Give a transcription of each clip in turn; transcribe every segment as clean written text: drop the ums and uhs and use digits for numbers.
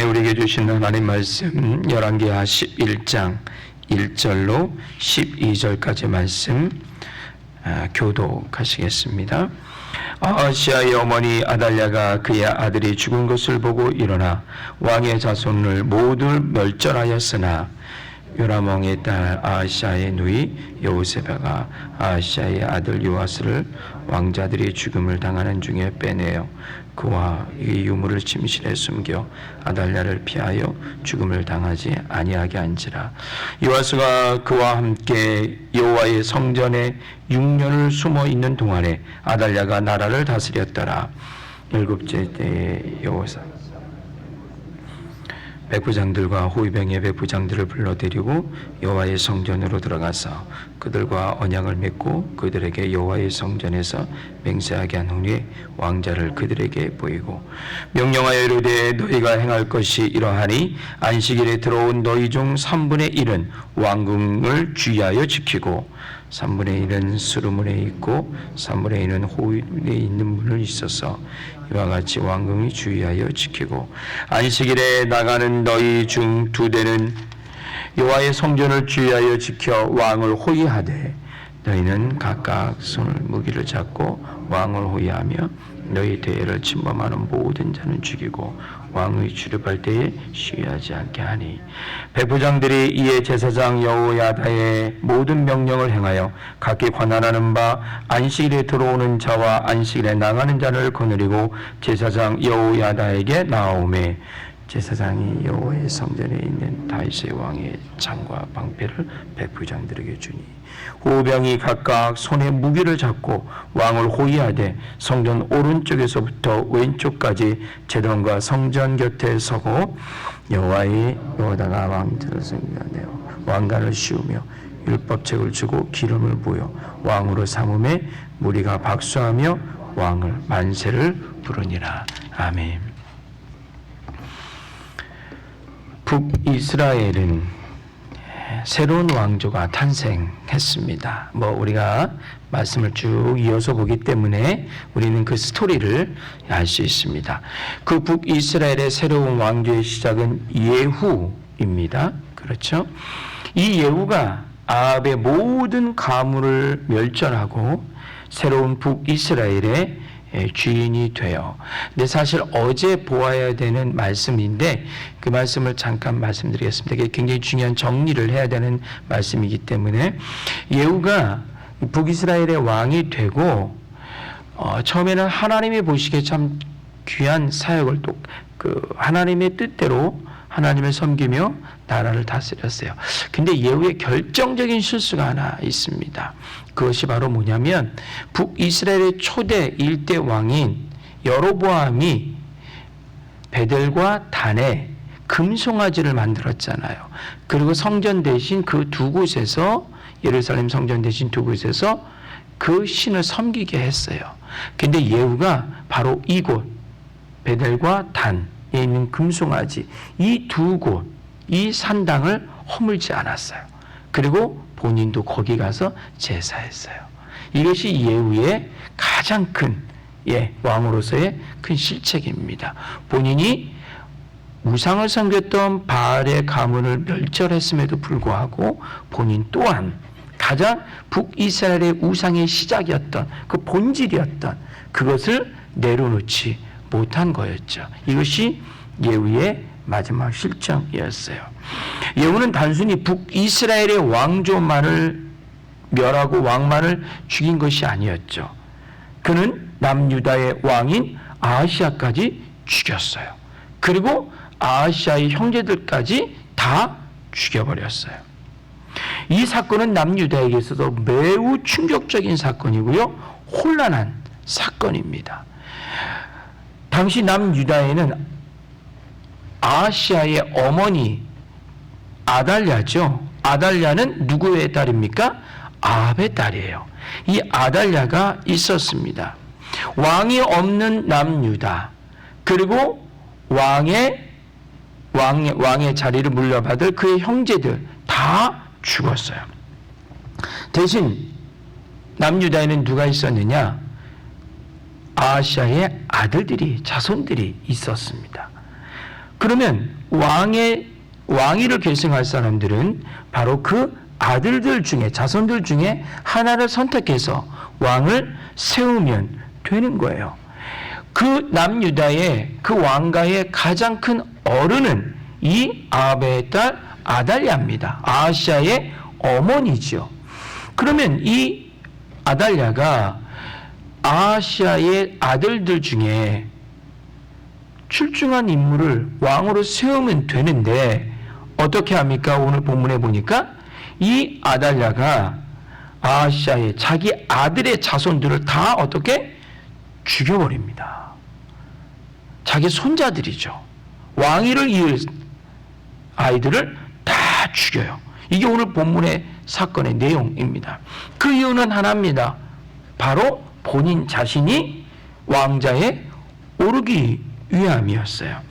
우리에게 주신 하나님 말씀 열왕기하 11장 1절로 12절까지 말씀 교독하시겠습니다. 아하시아의 어머니 아달랴가 그의 아들이 죽은 것을 보고 일어나 왕의 자손을 모두 멸절하였으나 요람 왕의 딸 아하시아의 누이 여호세바가 아하시아의 아들 요아스를 왕자들이 죽음을 당하는 중에 빼내어 그와 이 유물을 침실에 숨겨 아달랴를 피하여 죽음을 당하지 아니하게 한지라. 요아스가 그와 함께 여호와의 성전에 6년을 숨어 있는 동안에 아달랴가 나라를 다스렸더라. 7째 때에 여호사 백부장들과 호위병의 백부장들을 불러 데리고 여호와의 성전으로 들어가서 그들과 언약을 맺고 그들에게 여호와의 성전에서 맹세하게 한 후에 왕자를 그들에게 보이고 명령하여 이르되 너희가 행할 것이 이러하니 안식일에 들어온 너희 중 3분의 1은 왕궁을 주의하여 지키고 3분의 1은 수르문에 있고 3분의 1은 호위에 있는 문을 있어서 이와 같이 왕궁이 주의하여 지키고 안식일에 나가는 너희 중 2대는 여호와의 성전을 주의하여 지켜 왕을 호위하되 너희는 각각 손을 무기를 잡고 왕을 호위하며 너희 대회를 침범하는 모든 자는 죽이고 왕의 출입할 때에 시위하지 않게 하니 백부장들이 이에 제사장 여호야다의 모든 명령을 행하여 각기 관할하는 바 안식일에 들어오는 자와 안식일에 나가는 자를 거느리고 제사장 여호야다에게 나아오매 제사장이 여호와의 성전에 있는 다윗의 왕의 창과 방패를 백부장들에게 주니 호병이 각각 손에 무기를 잡고 왕을 호위하되 성전 오른쪽에서부터 왼쪽까지 제단과 성전 곁에 서고 여호와의 여호다가 왕자를 섬기며 왕관을 씌우며 율법책을 주고 기름을 부어 왕으로 삼음에 무리가 박수하며 왕을 만세를 부르니라. 아멘. 북이스라엘은 새로운 왕조가 탄생했습니다. 우리가 말씀을 쭉 이어서 보기 때문에 우리는 그 스토리를 알 수 있습니다. 그 북이스라엘의 새로운 왕조의 시작은 예후입니다. 그렇죠? 이 예후가 아합의 모든 가문을 멸절하고 새로운 북이스라엘의 주인이 돼요. 근데 사실 어제 보아야 되는 말씀인데 그 말씀을 잠깐 말씀드리겠습니다. 이게 굉장히 중요한 정리를 해야 되는 말씀이기 때문에 예후가 북이스라엘의 왕이 되고 처음에는 하나님이 보시기에 참 귀한 사역을 또 하나님의 뜻대로 하나님을 섬기며 나라를 다스렸어요. 근데 예후의 결정적인 실수가 하나 있습니다. 그것이 바로 뭐냐면 북이스라엘의 초대 1대 왕인 여로보암이 베델과 단에 금송아지를 만들었잖아요. 그리고 성전 대신 그 두 곳에서 예루살렘 성전 대신 두 곳에서 그 신을 섬기게 했어요. 근데 예후가 바로 이곳 베델과 단에 있는 금송아지 이 두 곳, 이 산당을 허물지 않았어요. 그리고 본인도 거기 가서 제사했어요. 이것이 예후의 가장 큰 왕으로서의 큰 실책입니다. 본인이 우상을 섬겼던 바알의 가문을 멸절했음에도 불구하고 본인 또한 가장 북이스라엘의 우상의 시작이었던 그 본질이었던 그것을 내려놓지 못한 거였죠. 이것이 예후의 마지막 실정이었어요. 예후는 단순히 북이스라엘의 왕조만을 멸하고 왕만을 죽인 것이 아니었죠. 그는 남유다의 왕인 아하시아까지 죽였어요. 그리고 아하시아의 형제들까지 다 죽여버렸어요. 이 사건은 남유다에게 있어서 매우 충격적인 사건이고요. 혼란한 사건입니다. 당시 남유다에는 아하시아의 어머니 아달랴죠. 아달랴는 누구의 딸입니까? 아합의 딸이에요. 이 아달랴가 있었습니다. 왕이 없는 남유다 그리고 왕의 자리를 물려받을 그의 형제들 다 죽었어요. 대신 남유다에는 누가 있었느냐? 아하시아의 아들들이 자손들이 있었습니다. 그러면 왕위를 계승할 사람들은 바로 그 아들들 중에, 자손들 중에 하나를 선택해서 왕을 세우면 되는 거예요. 그 남유다의 그 왕가의 가장 큰 어른은 이 아합의 딸 아달랴입니다. 아하시아의 어머니죠. 그러면 이 아달랴가 아하시아의 아들들 중에 출중한 인물을 왕으로 세우면 되는데 어떻게 합니까? 오늘 본문에 보니까 이 아달랴가 아하시아의 자기 아들의 자손들을 다 어떻게 죽여버립니다. 자기 손자들이죠. 왕위를 이을 아이들을 다 죽여요. 이게 오늘 본문의 사건의 내용입니다. 그 이유는 하나입니다. 바로 본인 자신이 왕자에 오르기 위함이었어요.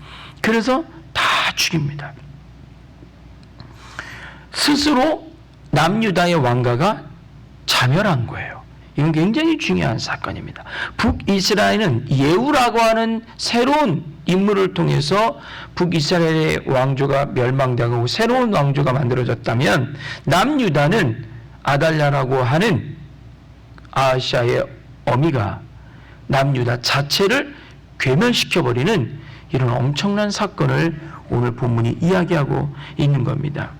그래서 다 죽입니다. 스스로 남유다의 왕가가 자멸한 거예요. 이건 굉장히 중요한 사건입니다. 북이스라엘은 예후라고 하는 새로운 인물을 통해서 북이스라엘의 왕조가 멸망되고 새로운 왕조가 만들어졌다면 남유다는 아달랴라고 하는 아하시아의 어미가 남유다 자체를 괴멸시켜버리는 이런 엄청난 사건을 오늘 본문이 이야기하고 있는 겁니다.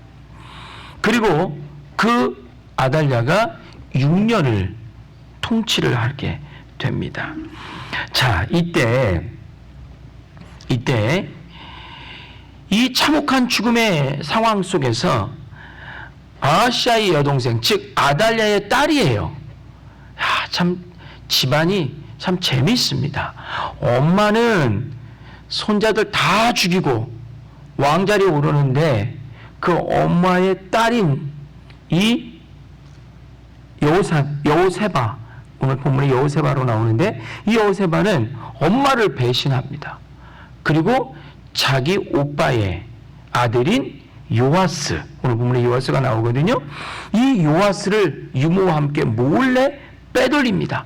그리고 그 아달랴가 6년을 통치를 하게 됩니다. 자, 이때 이 참혹한 죽음의 상황 속에서 아하시아의 여동생, 즉 아달랴의 딸이에요. 참 집안이 참 재미있습니다. 엄마는 손자들 다 죽이고 왕자리에 오르는데 그 엄마의 딸인 이 여호세바, 오늘 본문에 여호세바로 나오는데 이 여호세바는 엄마를 배신합니다. 그리고 자기 오빠의 아들인 요아스, 오늘 본문에 요아스가 나오거든요. 이 요아스를 유모와 함께 몰래 빼돌립니다.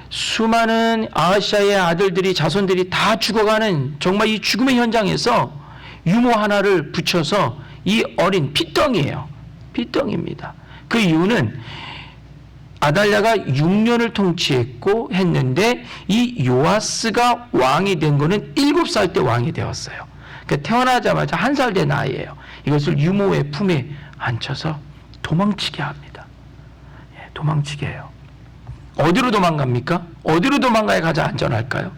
수많은 아하시아의 아들들이, 자손들이 다 죽어가는 정말 이 죽음의 현장에서 유모 하나를 붙여서 이 어린 핏덩이에요. 핏덩이입니다. 그 이유는 아달랴가 6년을 통치했고 했는데 이 요아스가 왕이 된 거는 7살 때 왕이 되었어요. 그러니까 태어나자마자 1살 된 아이예요. 이것을 유모의 품에 앉혀서 도망치게 합니다. 도망치게 해요. 어디로 도망갑니까? 어디로 도망가야 가장 안전할까요?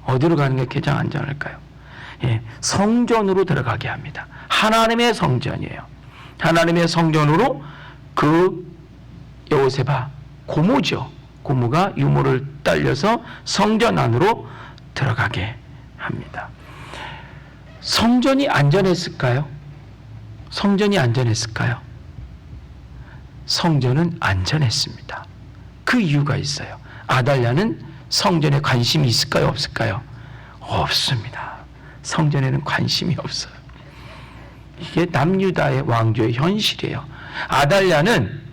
어디로 가는 게 가장 안전할까요? 성전으로 들어가게 합니다. 하나님의 성전이에요. 하나님의 성전으로 그 여호세바, 고모죠. 고모가 유모를 딸려서 성전 안으로 들어가게 합니다. 성전이 안전했을까요? 성전이 안전했을까요? 성전은 안전했습니다. 그 이유가 있어요. 아달랴는 성전에 관심이 있을까요? 없을까요? 없습니다. 성전에는 관심이 없어요. 이게 남유다의 왕조의 현실이에요. 아달랴는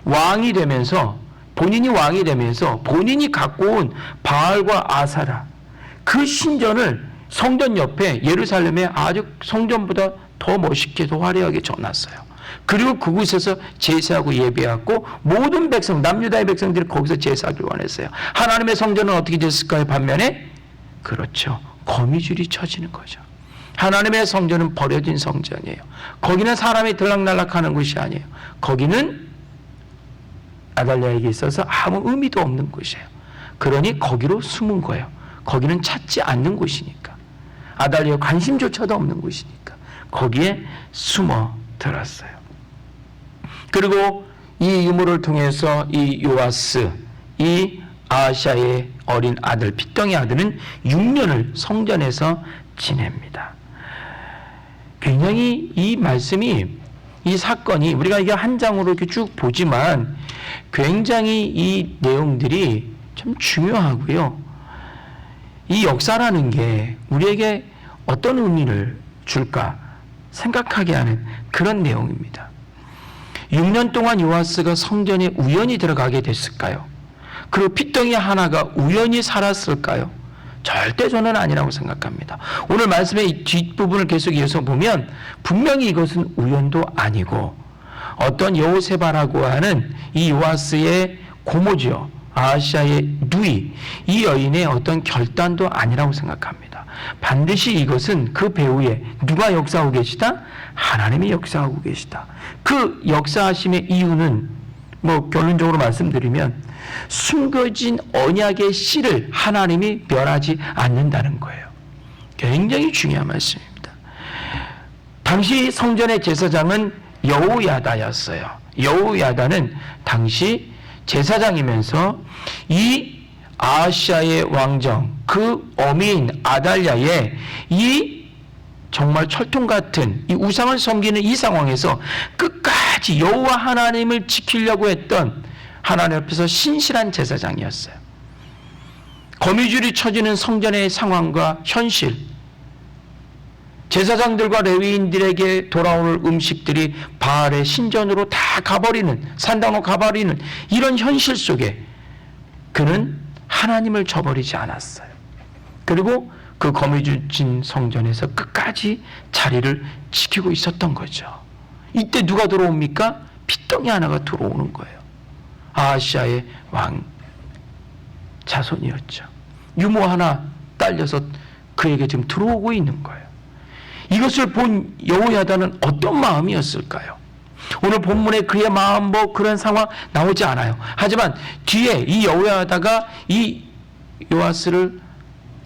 왕이 되면서, 본인이 왕이 되면서 본인이 갖고 온 바알과 아사라, 그 신전을 성전 옆에 예루살렘에 아주 성전보다 더 멋있게, 더 화려하게 져놨어요. 그리고 그곳에서 제사하고 예배하고 모든 백성, 남유다의 백성들이 거기서 제사하기를 원했어요. 하나님의 성전은 어떻게 됐을까요? 반면에 그렇죠. 거미줄이 쳐지는 거죠. 하나님의 성전은 버려진 성전이에요. 거기는 사람이 들락날락하는 곳이 아니에요. 거기는 아달랴에게 있어서 아무 의미도 없는 곳이에요. 그러니 거기로 숨은 거예요. 거기는 찾지 않는 곳이니까. 아달랴에 관심조차도 없는 곳이니까 거기에 숨어 들었어요. 그리고 이 유모를 통해서 이 요아스, 이 아하시아의 어린 아들, 핏덩이 아들은 6년을 성전에서 지냅니다. 굉장히 이 말씀이, 이 사건이 우리가 이게 한 장으로 이렇게 쭉 보지만 굉장히 이 내용들이 참 중요하고요. 이 역사라는 게 우리에게 어떤 의미를 줄까 생각하게 하는 그런 내용입니다. 6년 동안 요아스가 성전에 우연히 들어가게 됐을까요? 그리고 핏덩이 하나가 우연히 살았을까요? 절대 저는 아니라고 생각합니다. 오늘 말씀의 이 뒷부분을 계속 이어서 보면 분명히 이것은 우연도 아니고 어떤 여호세바라고 하는 이 요아스의 고모지요, 아하시아의 누이, 이 여인의 어떤 결단도 아니라고 생각합니다. 반드시 이것은 그 배후에 누가 역사하고 계시다? 하나님이 역사하고 계시다. 그 역사하심의 이유는 결론적으로 말씀드리면 숨겨진 언약의 씨를 하나님이 멸하지 않는다는 거예요. 굉장히 중요한 말씀입니다. 당시 성전의 제사장은 여호야다였어요. 여호야다는 당시 제사장이면서 이 아하시아의 왕정, 그 어미인 아달랴의 이 정말 철통 같은 이 우상을 섬기는 이 상황에서 끝까지 여호와 하나님을 지키려고 했던 하나님 앞에서 신실한 제사장이었어요. 거미줄이 쳐지는 성전의 상황과 현실, 제사장들과 레위인들에게 돌아올 음식들이 바알의 신전으로 다 가버리는, 산당으로 가버리는 이런 현실 속에 그는 하나님을 저버리지 않았어요. 그리고 그 거미줄 친 성전에서 끝까지 자리를 지키고 있었던 거죠. 이때 누가 들어옵니까? 핏덩이 하나가 들어오는 거예요. 아하시아의 왕 자손이었죠. 유모 하나 딸려서 그에게 지금 들어오고 있는 거예요. 이것을 본 여호야다는 어떤 마음이었을까요? 오늘 본문에 그의 마음 그런 상황 나오지 않아요. 하지만 뒤에 이 여호야다가 이 요아스를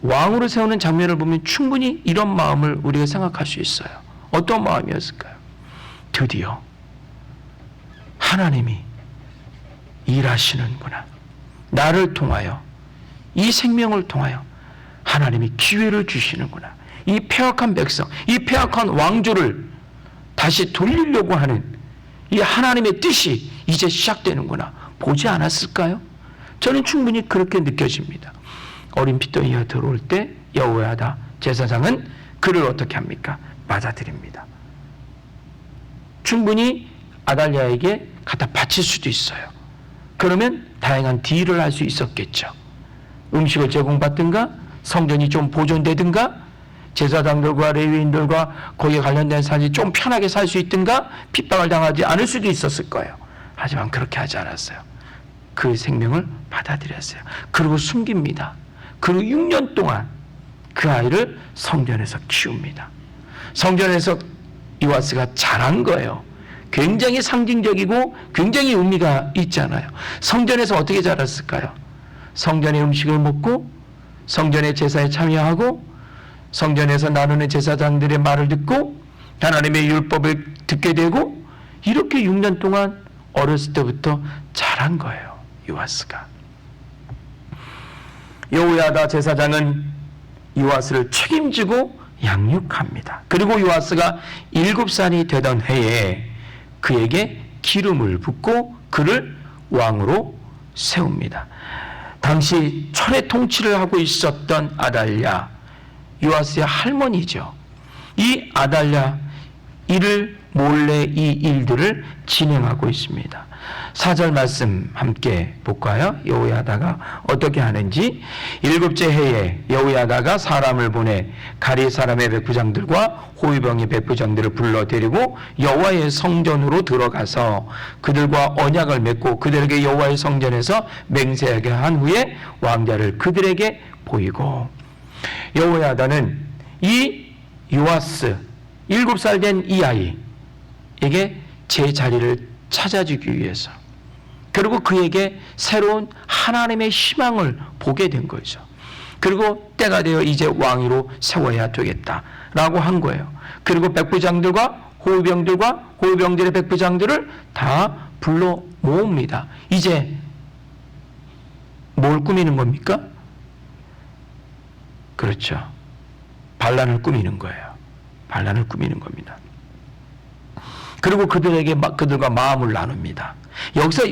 왕으로 세우는 장면을 보면 충분히 이런 마음을 우리가 생각할 수 있어요. 어떤 마음이었을까요? 드디어 하나님이 일하시는구나. 나를 통하여, 이 생명을 통하여 하나님이 기회를 주시는구나. 이 폐역한 백성, 이 폐역한 왕조를 다시 돌리려고 하는 이 하나님의 뜻이 이제 시작되는구나. 보지 않았을까요? 저는 충분히 그렇게 느껴집니다. 어린 핏덩이가 들어올 때 여호야다 제사장은 그를 어떻게 합니까? 맞아들입니다. 충분히 아달랴에게 갖다 바칠 수도 있어요. 그러면 다양한 딜을 할 수 있었겠죠. 음식을 제공받든가, 성전이 좀 보존되든가, 제사장들과 레위인들과 거기에 관련된 사람이 좀 편하게 살 수 있든가, 핍박을 당하지 않을 수도 있었을 거예요. 하지만 그렇게 하지 않았어요. 그 생명을 받아들였어요. 그리고 숨깁니다. 그리고 6년 동안 그 아이를 성전에서 키웁니다. 성전에서 요아스가 자란 거예요. 굉장히 상징적이고 굉장히 의미가 있잖아요. 성전에서 어떻게 자랐을까요? 성전의 음식을 먹고, 성전의 제사에 참여하고, 성전에서 나누는 제사장들의 말을 듣고, 하나님의 율법을 듣게 되고, 이렇게 6년 동안 어렸을 때부터 자란 거예요. 요아스가. 여호야다 제사장은 요아스를 책임지고 양육합니다. 그리고 요아스가 7살이 되던 해에 그에게 기름을 붓고 그를 왕으로 세웁니다. 당시 철의 통치를 하고 있었던 아달랴, 요아스의 할머니죠. 이 아달랴 이를 몰래 이 일들을 진행하고 있습니다. 4절 말씀 함께 볼까요? 여호야다가 어떻게 하는지. 7째 해에 여호야다가 사람을 보내 가리 사람의 백부장들과 호위병의 백부장들을 불러 데리고 여호와의 성전으로 들어가서 그들과 언약을 맺고 그들에게 여호와의 성전에서 맹세하게 한 후에 왕자를 그들에게 보이고. 여호야다는 이 요아스 7살 된 이 아이에게 제 자리를 찾아주기 위해서, 그리고 그에게 새로운 하나님의 희망을 보게 된 거죠. 그리고 때가 되어 이제 왕위로 세워야 되겠다라고 한 거예요. 그리고 백부장들과 호위병들의 백부장들을 다 불러 모읍니다. 이제 뭘 꾸미는 겁니까? 그렇죠. 반란을 꾸미는 거예요. 반란을 꾸미는 겁니다. 그리고 그들과 마음을 나눕니다. 여기서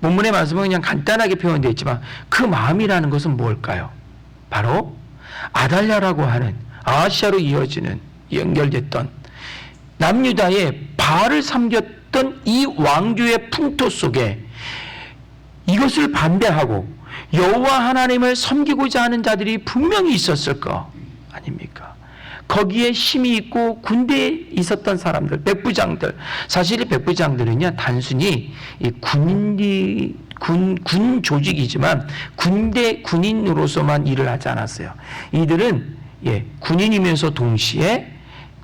본문의 말씀은 그냥 간단하게 표현되어 있지만 그 마음이라는 것은 뭘까요? 바로 아달랴라고 하는 아하시아로 이어지는 연결됐던 남유다의 바알을 섬겼던 이 왕조의 풍토 속에 이것을 반대하고 여호와 하나님을 섬기고자 하는 자들이 분명히 있었을 거 아닙니까? 거기에 힘이 있고 군대에 있었던 사람들, 백부장들. 사실 이 백부장들은요, 단순히 이 군 조직이지만 군인으로서만 일을 하지 않았어요. 이들은 군인이면서 동시에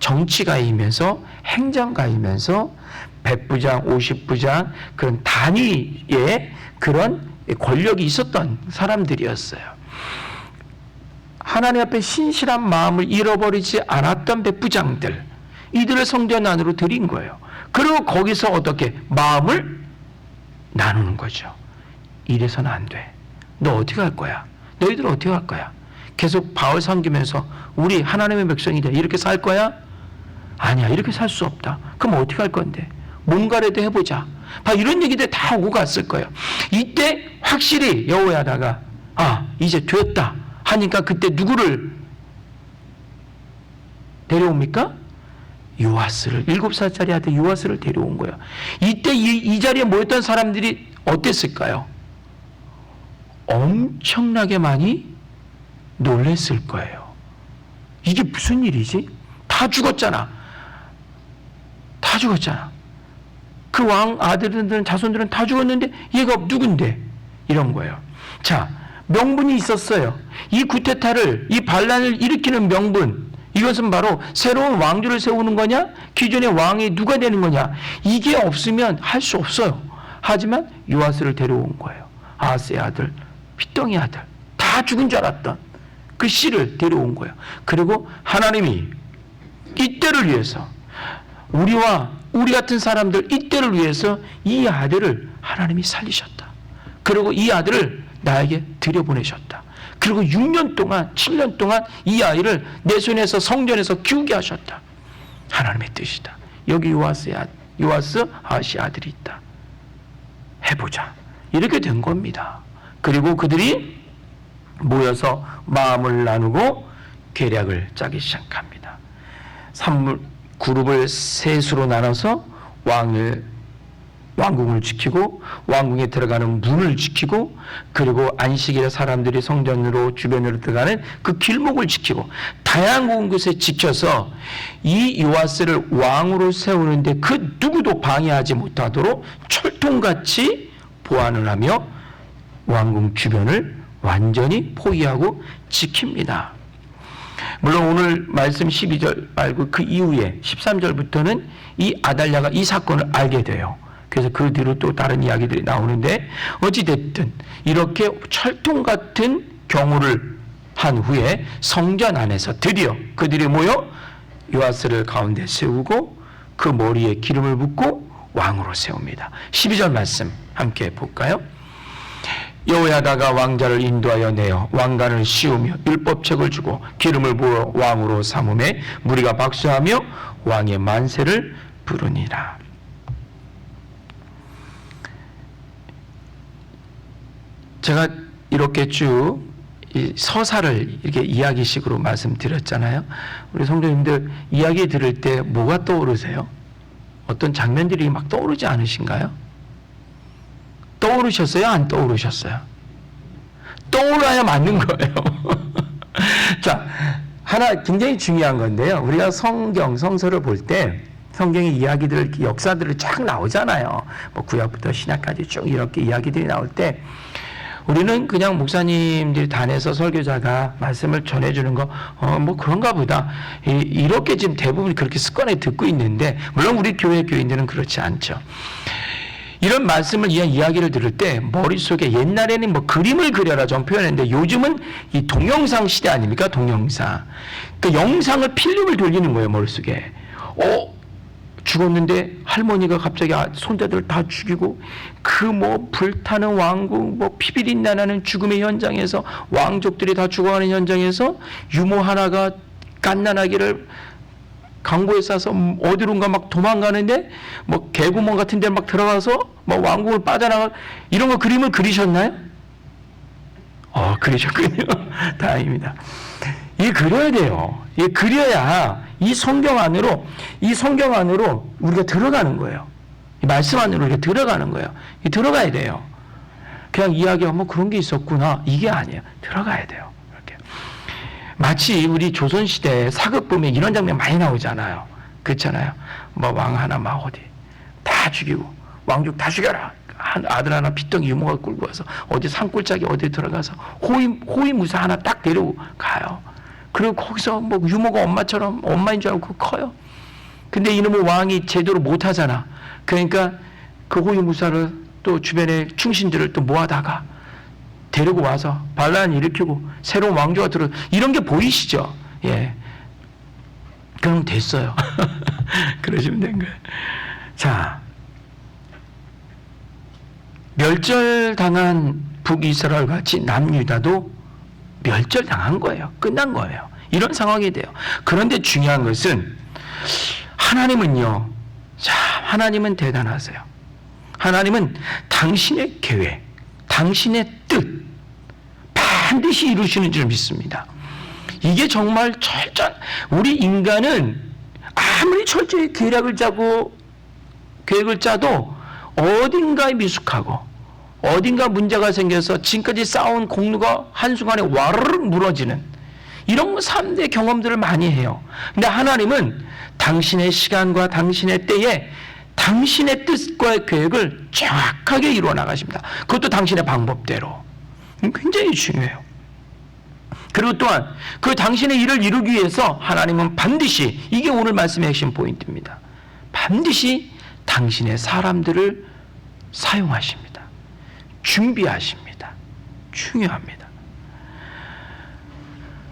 정치가이면서 행정가이면서 백부장, 50부장 그런 단위의 그런 권력이 있었던 사람들이었어요. 하나님 앞에 신실한 마음을 잃어버리지 않았던 백부장들, 이들을 성전 안으로 들인 거예요. 그리고 거기서 어떻게 마음을 나누는 거죠. 이래서는 안 돼. 너 어떻게 할 거야? 너희들 어떻게 할 거야? 계속 바울 섬기면서 우리 하나님의 백성이다 이렇게 살 거야? 아니야, 이렇게 살 수 없다. 그럼 어떻게 할 건데? 뭔가라도 해보자. 이런 얘기들 다 오고 갔을 거예요. 이때 확실히 여호야다가 이제 됐다 하니까 그때 누구를 데려옵니까? 요아스를, 7살짜리 아들 요아스를 데려온 거예요. 이때 이 자리에 모였던 사람들이 어땠을까요? 엄청나게 많이 놀랬을 거예요. 이게 무슨 일이지? 다 죽었잖아. 다 죽었잖아. 그 왕 아들들은, 자손들은 다 죽었는데 얘가 누군데? 이런 거예요. 자, 명분이 있었어요. 이 구테타를, 이 반란을 일으키는 명분, 이것은 바로 새로운 왕조를 세우는 거냐? 기존의 왕이 누가 되는 거냐? 이게 없으면 할 수 없어요. 하지만 요아스를 데려온 거예요. 아하스의 아들, 핏덩이 아들, 다 죽은 줄 알았던 그 씨를 데려온 거예요. 그리고 하나님이 이때를 위해서, 우리 같은 사람들 이때를 위해서 이 아들을 하나님이 살리셨다. 그리고 이 아들을 나에게 들여보내셨다. 그리고 6년 동안, 7년 동안 이 아이를 내 손에서 성전에서 키우게 하셨다. 하나님의 뜻이다. 여기 요아스 아하스의 아들이 있다. 해보자. 이렇게 된 겁니다. 그리고 그들이 모여서 마음을 나누고 계략을 짜기 시작합니다. 그룹을 셋으로 나눠서 왕궁을 지키고 왕궁에 들어가는 문을 지키고, 그리고 안식일에 사람들이 성전으로 주변으로 들어가는 그 길목을 지키고, 다양한 곳에 지켜서 이 요아스를 왕으로 세우는데 그 누구도 방해하지 못하도록 철통같이 보안을 하며 왕궁 주변을 완전히 포위하고 지킵니다. 물론 오늘 말씀 12절 말고 그 이후에 13절부터는 이 아달랴가 이 사건을 알게 돼요. 그래서 그 뒤로 또 다른 이야기들이 나오는데, 어찌됐든 이렇게 철통 같은 경호를 한 후에 성전 안에서 드디어 그들이 모여 요아스를 가운데 세우고 그 머리에 기름을 붓고 왕으로 세웁니다. 12절 말씀 함께 볼까요? 여호야다가 왕자를 인도하여 내어 왕관을 씌우며 율법책을 주고 기름을 부어 왕으로 삼음에 무리가 박수하며 왕의 만세를 부르니라. 제가 이렇게 쭉 이 서사를 이렇게 이야기식으로 말씀드렸잖아요. 우리 성도님들 이야기 들을 때 뭐가 떠오르세요? 어떤 장면들이 막 떠오르지 않으신가요? 떠오르셨어요? 안 떠오르셨어요? 떠올라야 맞는 거예요. 자, 하나 굉장히 중요한 건데요. 우리가 성서를 볼 때 성경의 이야기들, 역사들을 쫙 나오잖아요. 뭐 구약부터 신약까지 쭉 이렇게 이야기들이 나올 때 우리는 그냥 목사님들이 단에서 설교자가 말씀을 전해주는 거, 뭐 그런가 보다. 이렇게 지금 대부분 그렇게 습관에 듣고 있는데, 물론 우리 교회 교인들은 그렇지 않죠. 이런 말씀을 이야기를 들을 때 머릿속에 옛날에는 뭐 그림을 그려라 좀 표현했는데, 요즘은 이 동영상 시대 아닙니까? 동영상. 그 영상을 필름을 돌리는 거예요, 머릿속에. 죽었는데 할머니가 갑자기 손자들 다 죽이고, 그 뭐 불타는 왕궁, 뭐 피비린 나는 죽음의 현장에서 왕족들이 다 죽어가는 현장에서 유모 하나가 갓난아기를 강보에 싸서 어디론가 막 도망가는데 뭐 개구멍 같은 데 막 들어가서 뭐 왕궁을 빠져나가, 이런 거 그림을 그리셨나요? 그리셨군요. 다행입니다. 이 그려야 돼요. 이 그려야 이 성경 안으로 우리가 들어가는 거예요. 이 말씀 안으로 우리가 들어가는 거예요. 이 들어가야 돼요. 그냥 이야기하면 그런 게 있었구나. 이게 아니에요. 들어가야 돼요. 이렇게. 마치 우리 조선시대 사극 보면 이런 장면 많이 나오잖아요. 그렇잖아요. 뭐 왕 하나 막 어디 다 죽이고 왕족 다 죽여라. 아들 하나 핏덩이 유모가 끌고 와서 어디 산골짜기 어디 들어가서 호위무사 하나 딱 데리고 가요. 그리고 거기서 뭐 유모가 엄마처럼 엄마인 줄 알고 커요. 근데 이놈의 왕이 제대로 못하잖아. 그러니까 그 호위무사를 또 주변의 충신들을 또 모아다가 데리고 와서 반란 일으키고 새로운 왕조가 들어. 이런 게 보이시죠? 예. 그럼 됐어요. 그러시면 된 거예요. 자, 멸절당한 북이스라엘 같이 남유다도 멸절당한 거예요. 끝난 거예요. 이런 상황이 돼요. 그런데 중요한 것은 하나님은요, 자, 하나님은 대단하세요. 하나님은 당신의 계획, 당신의 뜻 반드시 이루시는 줄 믿습니다. 이게 정말 우리 인간은 아무리 철저히 계획을 짜도 어딘가에 미숙하고 어딘가 문제가 생겨서 지금까지 쌓아온 공로가 한순간에 와르르 무너지는 이런 3대 경험들을 많이 해요. 근데 하나님은 당신의 시간과 당신의 때에 당신의 뜻과 계획을 정확하게 이루어 나가십니다. 그것도 당신의 방법대로. 굉장히 중요해요. 그리고 또한 그 당신의 일을 이루기 위해서 하나님은 반드시, 이게 오늘 말씀의 핵심 포인트입니다. 반드시 당신의 사람들을 사용하십니다. 준비하십니다. 중요합니다.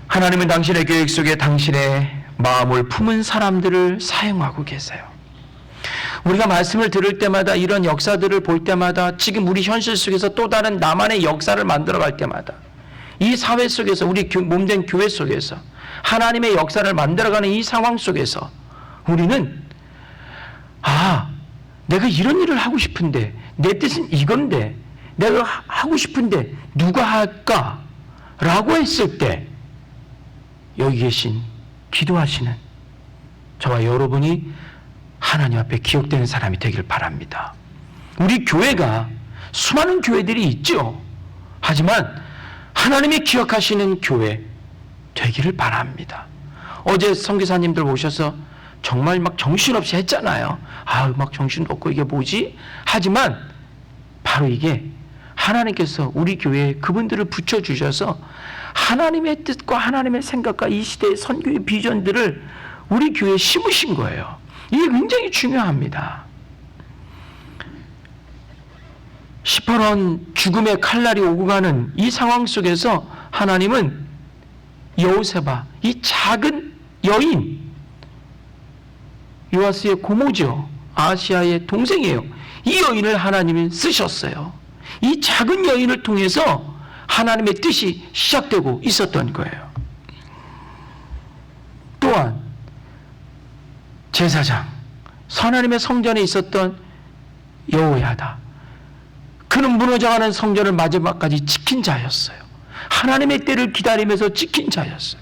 하나님은 당신의 계획 속에 당신의 마음을 품은 사람들을 사용하고 계세요. 우리가 말씀을 들을 때마다 이런 역사들을 볼 때마다 지금 우리 현실 속에서 또 다른 나만의 역사를 만들어갈 때마다 이 사회 속에서 우리 몸된 교회 속에서 하나님의 역사를 만들어가는 이 상황 속에서 우리는 내가 이런 일을 하고 싶은데 내 뜻은 이건데 내가 하고 싶은데 누가 할까? 라고 했을 때 여기 계신 기도하시는 저와 여러분이 하나님 앞에 기억되는 사람이 되길 바랍니다. 우리 교회가 수많은 교회들이 있죠. 하지만 하나님이 기억하시는 교회 되기를 바랍니다. 어제 선교사님들 오셔서 정말 막 정신없이 했잖아요. 막 정신도 없고 이게 뭐지? 하지만 바로 이게 하나님께서 우리 교회에 그분들을 붙여주셔서 하나님의 뜻과 하나님의 생각과 이 시대의 선교의 비전들을 우리 교회에 심으신 거예요. 이게 굉장히 중요합니다. 시퍼런 죽음의 칼날이 오고 가는 이 상황 속에서 하나님은 여호세바, 이 작은 여인, 요아스의 고모죠. 아시아의 동생이에요. 이 여인을 하나님이 쓰셨어요. 이 작은 여인을 통해서 하나님의 뜻이 시작되고 있었던 거예요. 또한 제사장, 하나님의 성전에 있었던 여호야다. 그는 무너져가는 성전을 마지막까지 지킨 자였어요. 하나님의 때를 기다리면서 지킨 자였어요.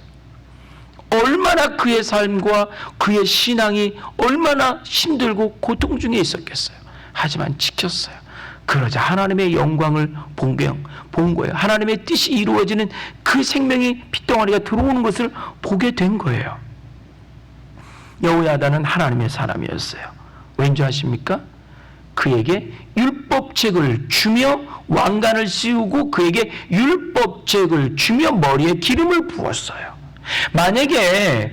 얼마나 그의 삶과 그의 신앙이 얼마나 힘들고 고통 중에 있었겠어요. 하지만 지켰어요. 그러자 하나님의 영광을 본 거예요. 하나님의 뜻이 이루어지는 그 생명의 핏덩어리가 들어오는 것을 보게 된 거예요. 여호야다는 하나님의 사람이었어요. 왠지 아십니까? 그에게 율법책을 주며 왕관을 씌우고 그에게 율법책을 주며 머리에 기름을 부었어요. 만약에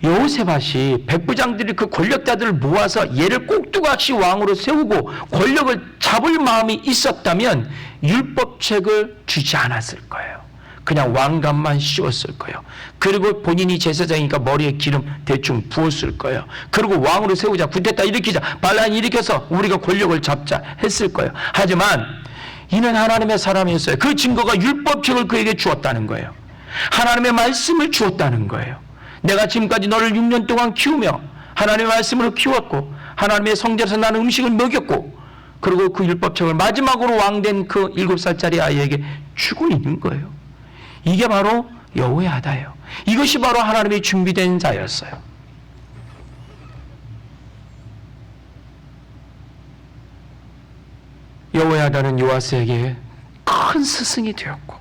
여호세밧이 백부장들이 그 권력자들을 모아서 얘를 꼭두각시 왕으로 세우고 권력을 잡을 마음이 있었다면 율법책을 주지 않았을 거예요. 그냥 왕관만 씌웠을 거예요. 그리고 본인이 제사장이니까 머리에 기름 대충 부었을 거예요. 그리고 왕으로 세우자, 쿠데타 일으키자, 반란 일으켜서 우리가 권력을 잡자 했을 거예요. 하지만 이는 하나님의 사람이었어요. 그 증거가 율법책을 그에게 주었다는 거예요. 하나님의 말씀을 주었다는 거예요. 내가 지금까지 너를 6년 동안 키우며 하나님의 말씀으로 키웠고 하나님의 성전에서 나는 음식을 먹였고 그리고 그 율법책을 마지막으로 왕된 그 7살짜리 아이에게 주고 있는 거예요. 이게 바로 여호야다예요. 이것이 바로 하나님의 준비된 자였어요. 여호야다는 요아스에게 큰 스승이 되었고,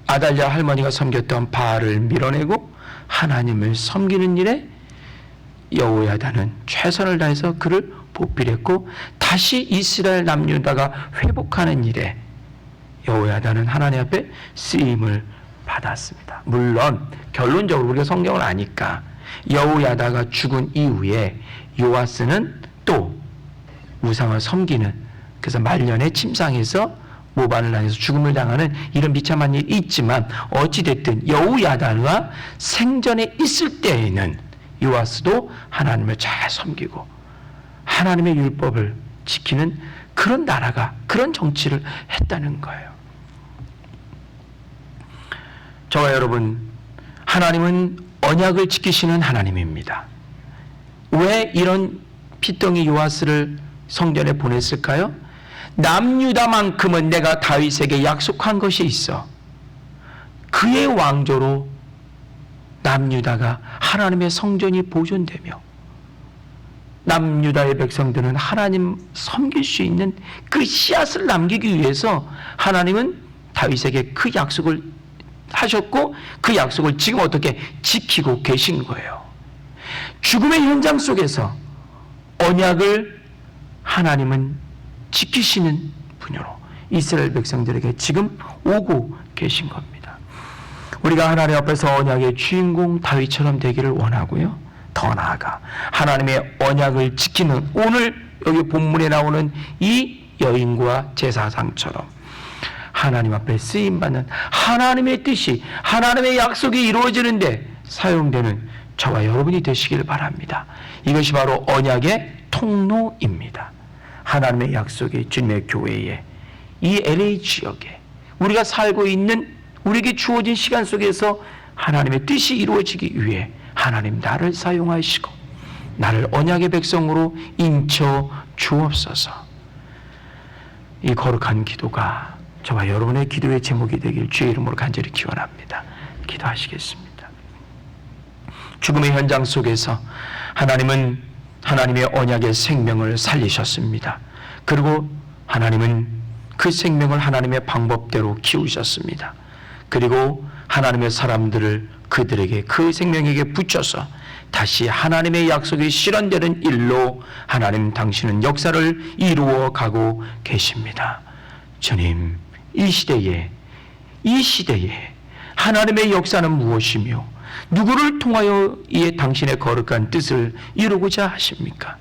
아달랴 할머니가 섬겼던 바알을 밀어내고 하나님을 섬기는 일에 여호야다는 최선을 다해서 그를 보필했고, 다시 이스라엘 남유다가 회복하는 일에 여호야다는 하나님 앞에 쓰임을 받았습니다. 물론 결론적으로 우리가 성경을 아니까 여호야다가 죽은 이후에 요아스는 또 우상을 섬기는, 그래서 말년에 침상에서 모반을 당해서 죽음을 당하는 이런 비참한 일이 있지만, 어찌됐든 여호야다가 생전에 있을 때에는 요아스도 하나님을 잘 섬기고 하나님의 율법을 지키는 그런 나라가, 그런 정치를 했다는 거예요. 저와 여러분, 하나님은 언약을 지키시는 하나님입니다. 왜 이런 핏덩이 요아스를 성전에 보냈을까요? 남유다만큼은 내가 다윗에게 약속한 것이 있어. 그의 왕조로 남유다가 하나님의 성전이 보존되며 남유다의 백성들은 하나님 섬길 수 있는 그 씨앗을 남기기 위해서 하나님은 다윗에게 그 약속을 하셨고, 그 약속을 지금 어떻게 지키고 계신 거예요. 죽음의 현장 속에서 언약을 하나님은 지키시는 분으로 이스라엘 백성들에게 지금 오고 계신 겁니다. 우리가 하나님 앞에서 언약의 주인공 다윗처럼 되기를 원하고요, 더 나아가 하나님의 언약을 지키는, 오늘 여기 본문에 나오는 이 여인과 제사장처럼 하나님 앞에 쓰임받는 하나님의 뜻이, 하나님의 약속이 이루어지는데 사용되는 저와 여러분이 되시길 바랍니다. 이것이 바로 언약의 통로입니다. 하나님의 약속이 주님의 교회에, 이 LA 지역에 우리가 살고 있는, 우리에게 주어진 시간 속에서 하나님의 뜻이 이루어지기 위해 하나님 나를 사용하시고 나를 언약의 백성으로 인쳐 주옵소서. 이 거룩한 기도가 저와 여러분의 기도의 제목이 되길 주의 이름으로 간절히 기원합니다. 기도하시겠습니다. 죽음의 현장 속에서 하나님은 하나님의 언약의 생명을 살리셨습니다. 그리고 하나님은 그 생명을 하나님의 방법대로 키우셨습니다. 그리고 하나님의 사람들을 그들에게, 그 생명에게 붙여서 다시 하나님의 약속이 실현되는 일로 하나님 당신은 역사를 이루어 가고 계십니다. 주님, 이 시대에 하나님의 역사는 무엇이며 누구를 통하여 이 당신의 거룩한 뜻을 이루고자 하십니까?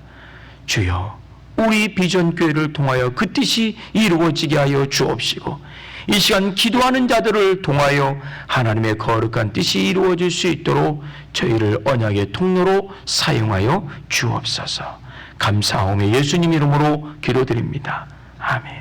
주여, 우리 비전교회를 통하여 그 뜻이 이루어지게 하여 주옵시고, 이 시간 기도하는 자들을 통하여 하나님의 거룩한 뜻이 이루어질 수 있도록 저희를 언약의 통로로 사용하여 주옵소서. 감사하오며 예수님 이름으로 기도드립니다. 아멘.